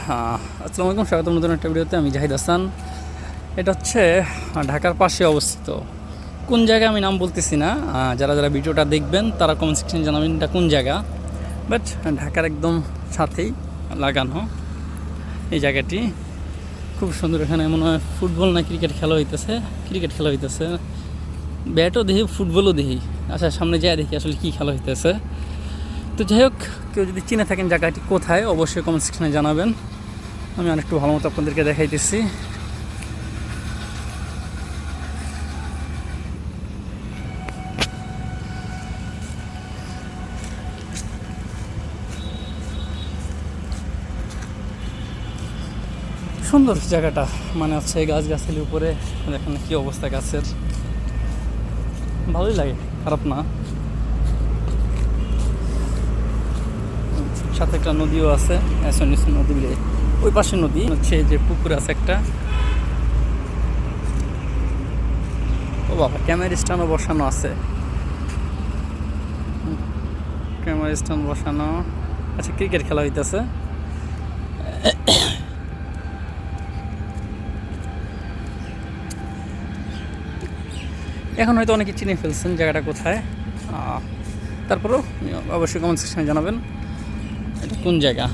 আসসালামু আলাইকুম, স্বাগত নতুন একটা ভিডিওতে। আমি জাহিদ হাসান। এটা হচ্ছে ঢাকার পাশে অবস্থিত। কোন জায়গা আমি নাম বলতেছি না, যারা যারা ভিডিওটা দেখবেন তারা কমেন্ট সেকশনে জানাবেন এটা কোন জায়গা। বাট ঢাকার একদম সাথেই লাগানো এই জায়গাটি খুব সুন্দর। এখানে মনে হয় ফুটবল না ক্রিকেট খেলা হইতেছে, ব্যাটও দেখি, ফুটবলও দেখি। আচ্ছা, সামনে যাই দেখি আসলে কী খেলা হইতেছে। তো যাই হোক, কেউ যদি চিনে থাকেন জায়গাটি কোথায় অবশ্যই কমেন্ট সেকশনে জানাবেন। আমি অনেকটু ভালো মতো আপনাদেরকে দেখাইতেছি। সুন্দর জায়গাটা, মানে হচ্ছে গাছগাছালির উপরে দেখেন কি অবস্থা গাছের, ভালোই লাগে, খারাপ না। সাথে একটা নদীও আছে, নদী বলে ওই পাশে নদী হচ্ছে, যে পুকুর আছে একটা। ও বাবা, ক্যামেরা স্ট্যান্ডও বসানো আছে, ক্যামেরা স্ট্যান্ড বসানো। আচ্ছা, ক্রিকেট খেলা হইতেছে। এখন হয়তো অনেকে চিনে ফেলছেন জায়গাটা কোথায়, তারপরেও অবশ্যই কমেন্ট সেকশনে জানাবেন এটা কোন জায়গা।